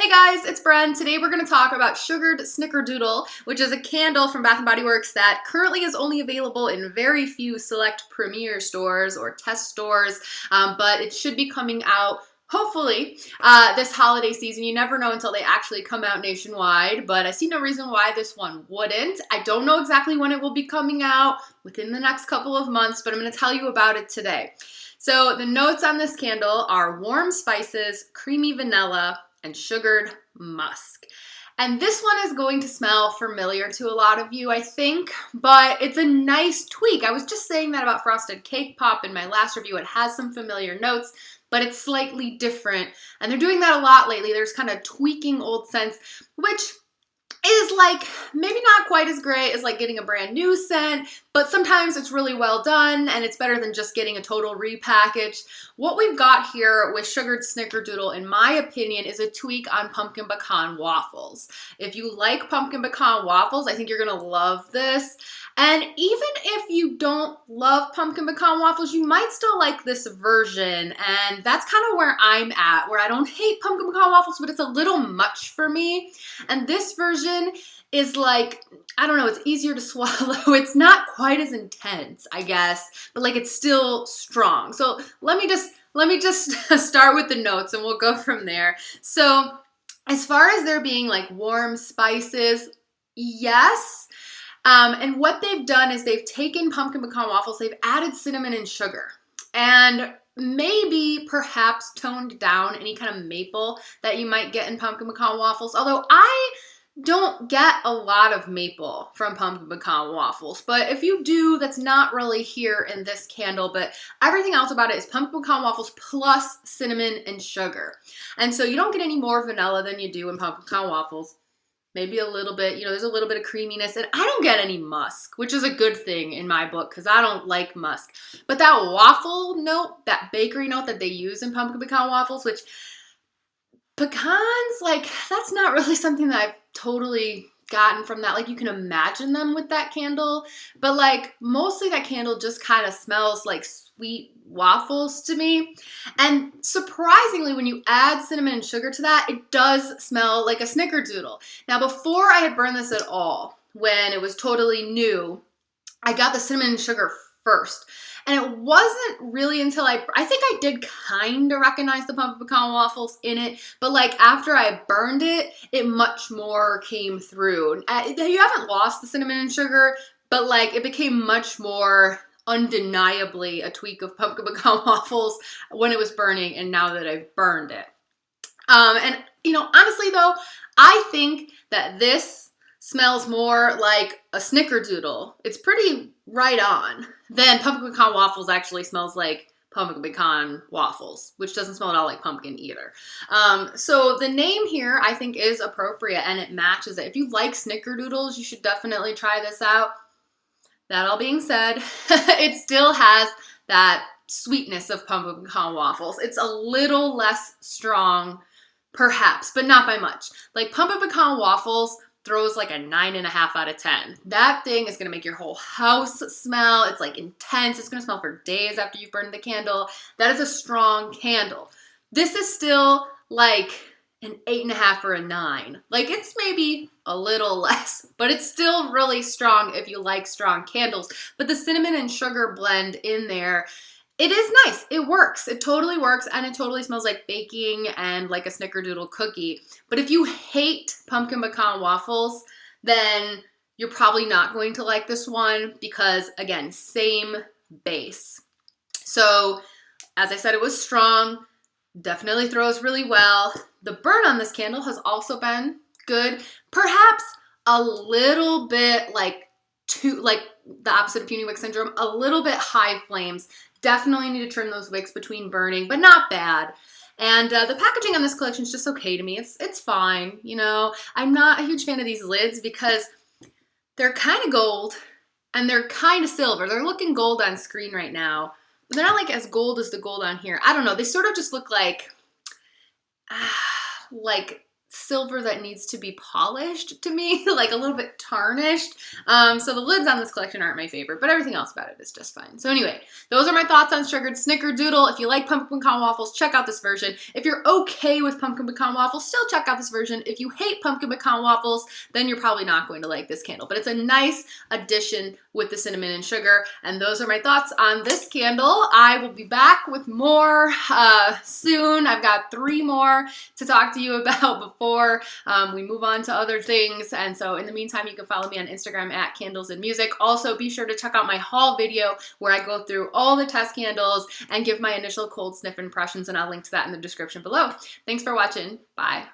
Hey guys, it's Bren. Today we're going to talk about Sugared Snickerdoodle, which is a candle from Bath & Body Works that currently is only available in very few select premier stores or test stores, but it should be coming out hopefully this holiday season. You never know until they actually come out nationwide, but I see no reason why this one wouldn't. I don't know exactly when it will be coming out, within the next couple of months, but I'm going to tell you about it today. So the notes on this candle are warm spices, creamy vanilla, and sugared musk. And this one is going to smell familiar to a lot of you, I think, but it's a nice tweak. I was just saying that about Frosted Cake Pop in my last review. It has some familiar notes, but it's slightly different. And they're doing that a lot lately. There's kind of tweaking old scents, which is like maybe not quite as great as like getting a brand new scent, but sometimes it's really well done and it's better than just getting a total repackaged. What we've got here with Sugared Snickerdoodle, in my opinion, is a tweak on pumpkin pecan waffles. If you like pumpkin pecan waffles, I think you're gonna love this. And even if you don't love pumpkin pecan waffles, you might still like this version. And that's kind of where I'm at, where I don't hate pumpkin pecan waffles, but it's a little much for me. And this version is like, I don't know, it's easier to swallow. It's not quite as intense, I guess, but like it's still strong. So let me just start with the notes and we'll go from there. So as far as there being like warm spices, yes. And what they've done is they've taken pumpkin pecan waffles, they've added cinnamon and sugar, and maybe perhaps toned down any kind of maple that you might get in pumpkin pecan waffles. Although I don't get a lot of maple from pumpkin pecan waffles, but if you do, that's not really here in this candle, but everything else about it is pumpkin pecan waffles plus cinnamon and sugar. And so you don't get any more vanilla than you do in pumpkin pecan waffles. Maybe a little bit, there's a little bit of creaminess, and I don't get any musk, which is a good thing in my book because I don't like musk. But that waffle note, that bakery note that they use in pumpkin pecan waffles, which pecans, like, that's not really something that I've totally gotten from that. Like, you can imagine them with that candle, but like mostly that candle just kind of smells like sweet waffles to me. And surprisingly, when you add cinnamon and sugar to that, it does smell like a Snickerdoodle. Now, before I had burned this at all, when it was totally new, I got the cinnamon and sugar first. And it wasn't really until I think I did kind of recognize the pumpkin pecan waffles in it, but like after I burned it, it much more came through. You haven't lost the cinnamon and sugar, but like it became much more undeniably a tweak of pumpkin pecan waffles when it was burning and now that I've burned it. And honestly though, I think that this smells more like a Snickerdoodle. It's pretty right on. Then pumpkin pecan waffles actually smells like pumpkin pecan waffles, which doesn't smell at all like pumpkin either. So the name here I think is appropriate and it matches it. If you like Snickerdoodles, you should definitely try this out. That all being said, it still has that sweetness of pumpkin pecan waffles. It's a little less strong, perhaps, but not by much. Like pumpkin pecan waffles throws like a 9.5 out of 10. That thing is gonna make your whole house smell. It's like intense. It's gonna smell for days after you've burned the candle. That is a strong candle. This is still like an 8.5 or a 9. Like it's maybe a little less, but it's still really strong if you like strong candles. But the cinnamon and sugar blend in there, it is nice. It works. It totally works, and it totally smells like baking and like a Snickerdoodle cookie. But if you hate pumpkin pecan waffles, then you're probably not going to like this one because, again, same base. So, as I said, it was strong. Definitely throws really well. The burn on this candle has also been good. Perhaps a little bit like the opposite of puny wick syndrome, a little bit high flames. Definitely need to trim those wicks between burning, but not bad. And the packaging on this collection is just okay to me. It's fine, I'm not a huge fan of these lids because they're kind of gold and they're kind of silver. They're looking gold on screen right now, but they're not like as gold as the gold on here. I don't know. They sort of just look like silver that needs to be polished to me, like a little bit tarnished. So the lids on this collection aren't my favorite, but everything else about it is just fine. So anyway, those are my thoughts on sugared Snickerdoodle. If you like pumpkin pecan waffles, check out this version. If you're okay with pumpkin pecan waffles, still check out this version. If you hate pumpkin pecan waffles, then you're probably not going to like this candle, but it's a nice addition with the cinnamon and sugar. And those are my thoughts on this candle. I will be back with more soon. I've got 3 more to talk to you about before we move on to other things. And so in the meantime, you can follow me on Instagram at Candles and Music. Also, be sure to check out my haul video where I go through all the test candles and give my initial cold sniff impressions, and I'll link to that in the description below. Thanks for watching. Bye.